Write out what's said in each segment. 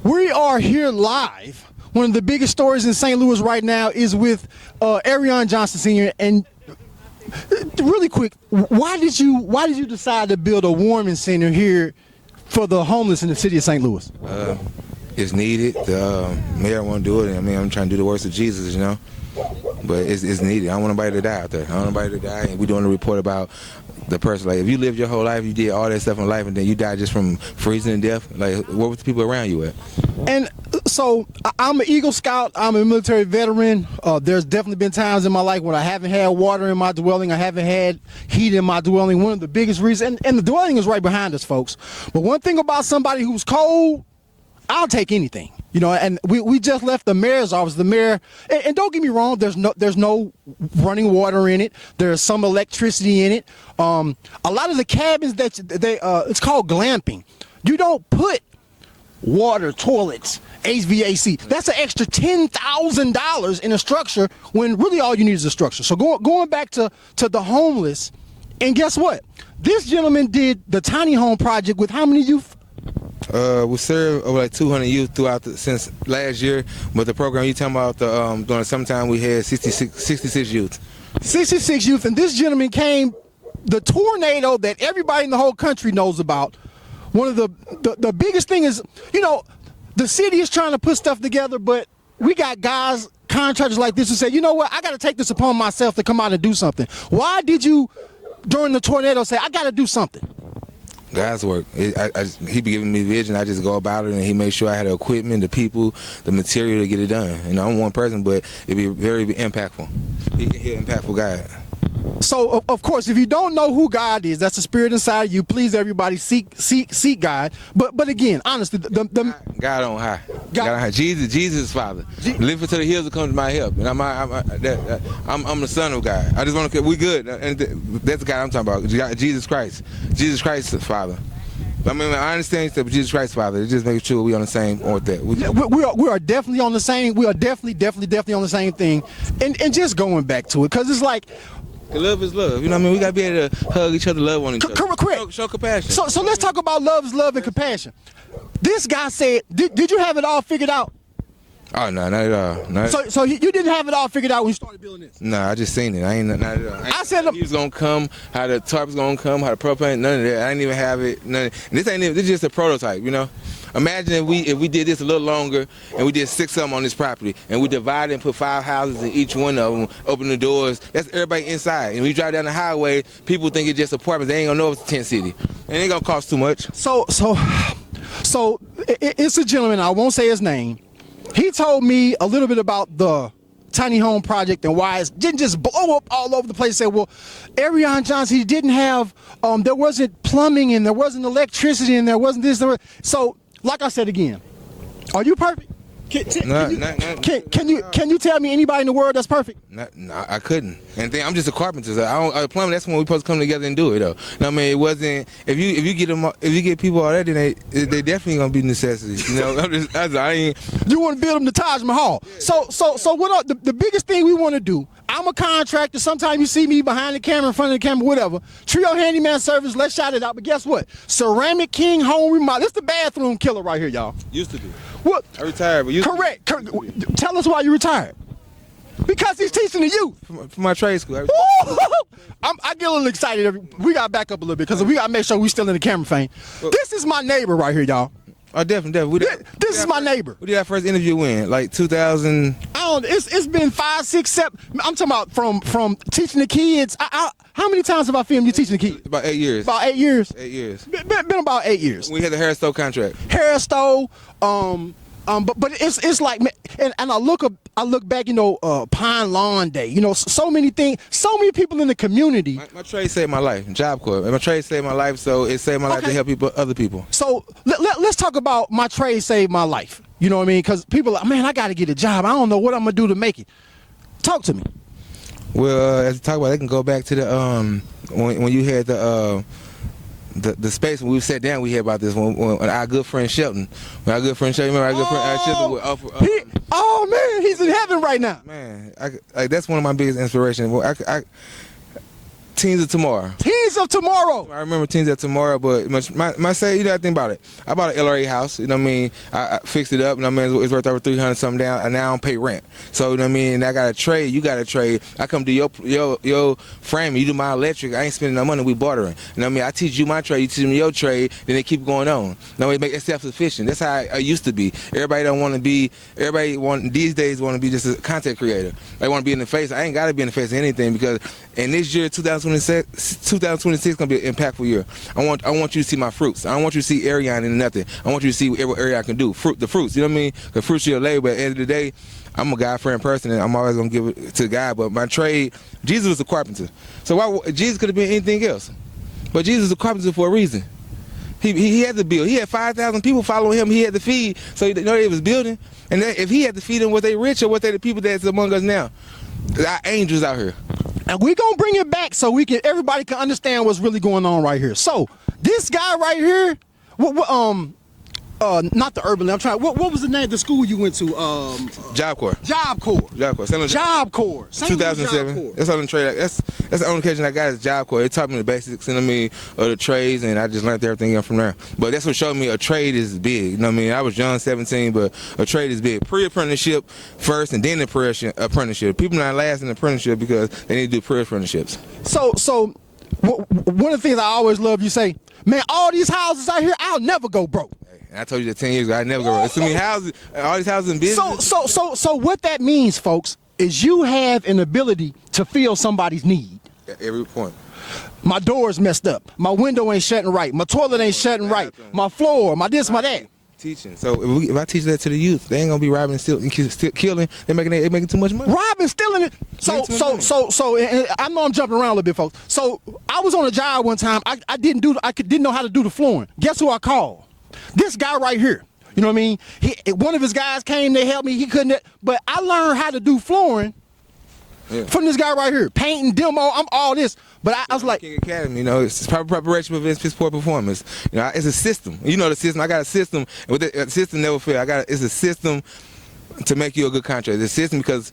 We are here live. One of the biggest stories in St. Louis right now is with Erion Johnson Sr. And really quick, why did you decide to build a warming center here for the homeless in the city of St. Louis? It's needed. The mayor won't do it. I mean, I'm trying to do the works of Jesus, you know. But it's needed. I don't want nobody to die out there. I don't want nobody to die. And we're doing a report about the person. Like, if you lived your whole life, you did all that stuff in life, and then you died just from freezing to death, like, what was the people around you at? And so I'm an Eagle Scout. I'm a military veteran. There's definitely been times in my life when I haven't had water in my dwelling. I haven't had heat in my dwelling. One of the biggest reasons, and the dwelling is right behind us, folks. But one thing about somebody who's cold, I'll take anything. You know, and we just left the mayor's office. The mayor, and don't get me wrong, there's no running water in it. There's some electricity in it. A lot of the cabins that it's called glamping. You don't put water, toilets, HVAC. That's an extra $10,000 in a structure when really all you need is a structure. So going back to the homeless, and guess what? This gentleman did the tiny home project with how many youth? We served over like 200 youth since last year, but the program you talking about, during the summertime, we had 66 youth. 66 youth, and this gentleman came, the tornado that everybody in the whole country knows about. One of the biggest thing is, you know, the city is trying to put stuff together, but we got guys, contractors like this who say, you know what, I got to take this upon myself to come out and do something. Why did you, during the tornado, say, I got to do something? God's work. He be giving me vision. I just go about it, and he made sure I had the equipment, the people, the material to get it done. You know, I'm one person, but it'd be very impactful. He's an impactful guy. So, of course, if you don't know who God is, that's the spirit inside of you. Please, everybody, seek God. But again, honestly, God on high. God on high. Jesus is Father. Live to the hills to come to my help. And I'm the Son of God. I just want to. We good. And that's the guy I'm talking about. Jesus Christ. Jesus Christ is Father. I mean, I understand that Jesus Christ, Father. Just making sure we on the same on that. We are definitely on the same. We are definitely on the same thing. And just going back to it, because it's like. Love is love. You know what I mean? We got to be able to hug each other, love on each other. Correct. Show compassion. So let's talk about love is love and compassion. This guy said, did you have it all figured out? Oh, no, not at all. So you didn't have it all figured out when you started building this? No, I just seen it. I ain't not at all. I said he was going to come, how the tarp was going to come, how the propane, none of that. I didn't even have it. None of, and this is just a prototype, you know? Imagine if we did this a little longer and we did 6 of them on this property and we divided and put 5 houses in each one of them, open the doors, that's everybody inside. And we drive down the highway, people think it's just apartments. They ain't gonna know it's a tent city. And it ain't gonna cost too much. So it's a gentleman, I won't say his name. He told me a little bit about the tiny home project and why it didn't just blow up all over the place. Said, well, Erion Johnson, he didn't have, there wasn't plumbing and there wasn't electricity and there wasn't this. So, like I said again, are you perfect? Can you tell me anybody in the world that's perfect? No, I couldn't. And then I'm just a carpenter. So a plumber. That's when we supposed to come together and do it, though. No, I mean, it wasn't. If you get people all that, then they definitely gonna be necessities. You know, You want to build them the Taj Mahal. Yeah. So what? The biggest thing we want to do. I'm a contractor. Sometimes you see me behind the camera, in front of the camera, whatever. Trio Handyman Service, let's shout it out. But guess what? Ceramic King Home Remodel. This is the bathroom killer right here, y'all. Used to be. What? I retired, but correct. Tell us why you retired. Because he's teaching the youth. For my trade school. I get a little excited. We got to back up a little bit because we got to make sure we're still in the camera frame. This is my neighbor right here, y'all. Oh, definitely. This is my neighbor. We did our first interview in, like 2000. It's been 5, 6, 7. I'm talking about from teaching the kids. How many times have I filmed you teaching the kids? About 8 years. About 8 years? 8 years. Been about 8 years. We had the hair stove contract. Hair stove, but it's like, and I look back, you know, Pine Lawn Day, you know, so many things, so many people in the community. My trade saved my life, Job Corps. My trade saved my life, so it saved my life to help other people. So let's talk about my trade saved my life. You know what I mean? Because people are like, man, I got to get a job. I don't know what I'm going to do to make it. Talk to me. Well, as you talk about, they can go back to the, when you had the space when we sat down, we heard about this when our good friend Shelton. When our good friend Shelton, remember our good friend Shelton would offer. Oh man, he's in heaven right now. Man, that's one of my biggest inspirations. Teens of Tomorrow. Teens Teens of Tomorrow. I remember Teens of Tomorrow, but my say, you know, think about it. I bought an LRA house, you know what I mean? I fixed it up, you know what I mean? It's worth over 300 something down, and now I don't pay rent. So, you know what I mean? I got to trade, you got to trade. I come to your frame, you do my electric, I ain't spending no money, we bartering. You know what I mean? I teach you my trade, you teach me your trade, then they keep going on. No, it make it self-sufficient. That's how I used to be. Everybody don't want to be, these days want to be just a content creator. They want to be in the face. I ain't got to be in the face of anything, because in this year, 2026 gonna be an impactful year. I want you to see my fruits. I don't want you to see Erion in nothing. I want you to see what Erion can do. The fruits, you know what I mean? The fruits of your labor. But at the end of the day, I'm a God-fearing person, and I'm always gonna give it to God. But my trade, Jesus was a carpenter. So why Jesus could have been anything else? But Jesus was a carpenter for a reason. He had to build. He had 5,000 people following him. He had to feed. So you know they was building. And if he had to feed them, was they rich or was they the people that's among us now? Our angels out here. And we're gonna bring it back so everybody can understand what's really going on right here. So this guy right here, not the Urban. I'm trying. What was the name of the school you went to? Job Corps. Job Corps. Job Corps. Job Corps. 2007. That's on the trade. That's the only occasion I got is Job Corps. It taught me the basics, you know what I mean, of the trades, and I just learned everything else from there. But that's what showed me a trade is big. You know what I mean? I was young, 17, but a trade is big. Pre-apprenticeship first, and then the apprenticeship. People not last in the apprenticeship because they need to do pre-apprenticeships. So one of the things I always love, you say, man, all these houses out here, I'll never go broke. And I told you that 10 years ago, I never go wrong. So many houses, all these houses in business. So what that means, folks, is you have an ability to fill somebody's need. At every point. My door's messed up. My window ain't shutting right. My toilet ain't shutting right. My floor, my this, my that. Teaching. So if I teach that to the youth, they ain't gonna be robbing and stealing, killing. They making too much money. Robbing, stealing it. So and I know I'm jumping around a little bit, folks. So I was on a job one time. I didn't know how to do the flooring. Guess who I called? This guy right here. You know what I mean? One of his guys came, they helped me. He couldn't, but I learned how to do flooring from this guy right here. Painting, demo, I'm all this. But I was like, King Academy, you know, it's proper preparation for piss poor performance. You know, it's a system. You know the system. I got a system. With the system never fail. It's a system to make you a good contractor. It's a system because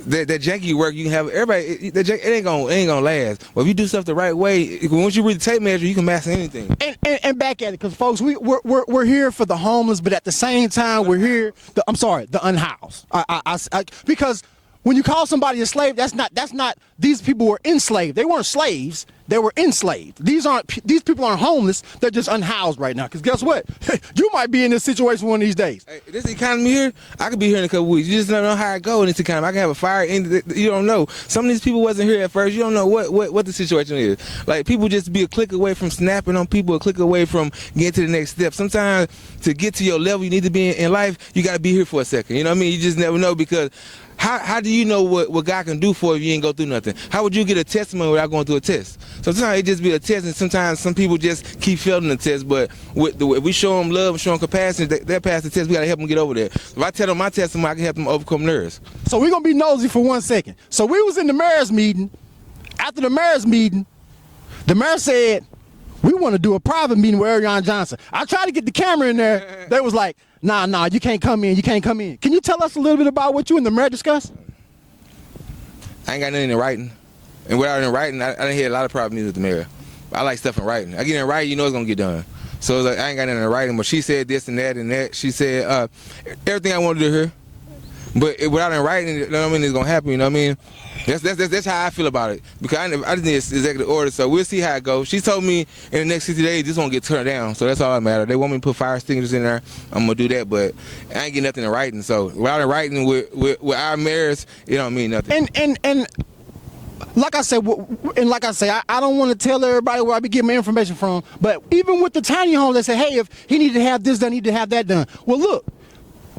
that janky work you can have everybody. It ain't gonna last. But if you do stuff the right way, once you read the tape measure, you can master anything. And back at it, because folks, we're here for the homeless, but at the same time, we're here. The unhoused. Because when you call somebody a slave, that's not. These people were enslaved. They weren't slaves. They were enslaved. These people aren't homeless. They're just unhoused right now. Because guess what? You might be in this situation one of these days. Hey, this economy here, I could be here in a couple weeks. You just don't know how it go in this economy. I can have a fire. You don't know. Some of these people wasn't here at first. You don't know what the situation is. Like people just be a click away from snapping on people, a click away from getting to the next step. Sometimes to get to your level you need to be in life, you got to be here for a second. You know what I mean? You just never know because. How do you know what God can do for you if you ain't go through nothing? How would you get a testimony without going through a test? Sometimes it just be a test, and sometimes some people just keep failing the test. But if we show them love and show them compassion, they'll pass the test. We got to help them get over there. If I tell them my testimony, I can help them overcome theirs. So we're going to be nosy for 1 second. So we was in the mayor's meeting. After the mayor's meeting, the mayor said, we want to do a private meeting with Erion Johnson. I tried to get the camera in there. They was like, nah, you can't come in. You can't come in. Can you tell us a little bit about what you and the mayor discussed? I ain't got nothing in writing. And without in writing, I done hear a lot of private meetings with the mayor. I like stuff in writing. I get in writing, you know it's going to get done. So it's like, I ain't got nothing in writing. But she said this and that and that. She said everything I wanted to hear. But without in writing, you know what I mean, it's going to happen, you know what I mean? That's how I feel about it. Because I just need executive order, so we'll see how it goes. She told me in the next 60 days this won't get turned down, so that's all that matters. They want me to put fire extinguishers in there, I'm going to do that, but I ain't getting nothing in writing. So without in writing with our mayors, it don't mean nothing. And like I said, I don't want to tell everybody where I be getting my information from, but even with the tiny homes, they say, hey, if he need to have this done, he need to have that done. Well, look,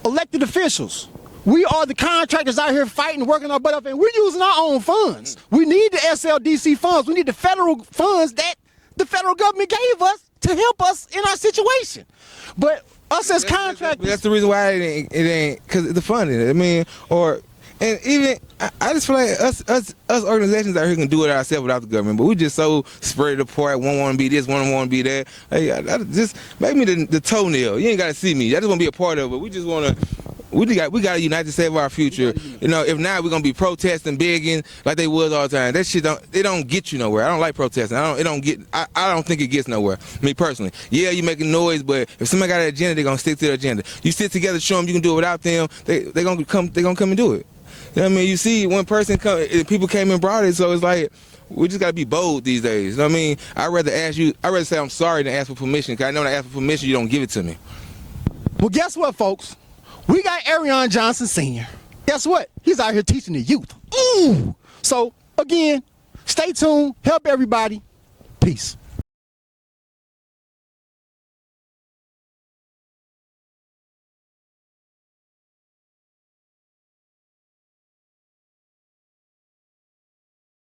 elected officials, we are the contractors out here fighting, working our butt up, and we're using our own funds. We need the SLDC funds. We need the federal funds that the federal government gave us to help us in our situation. But us as contractors... That's the reason why it ain't because the funding. I mean, and even I just feel like us organizations out here can do it ourselves without the government, but we just so spread apart. One want to be this, one want to be that. Hey, just make me the toenail. You ain't got to see me. I just want to be a part of it. We just want to We got to unite to save our future. You know, if not, we're gonna be protesting, begging like they was all the time. That shit don't get you nowhere. I don't like protesting. I don't think it gets nowhere. Me personally, yeah, you making noise, but if somebody got an agenda, they're gonna stick to the agenda. You sit together, show them you can do it without them. They gonna come and do it. You know what I mean? You see, one person come, people came and brought it, so it's like we just gotta be bold these days. You know what I mean? I'd rather say I'm sorry than ask for permission, because I know when I ask for permission, you don't give it to me. Well, guess what, folks? We got Erion Johnson Sr. Guess what? He's out here teaching the youth. Ooh! So, again, stay tuned. Help everybody. Peace.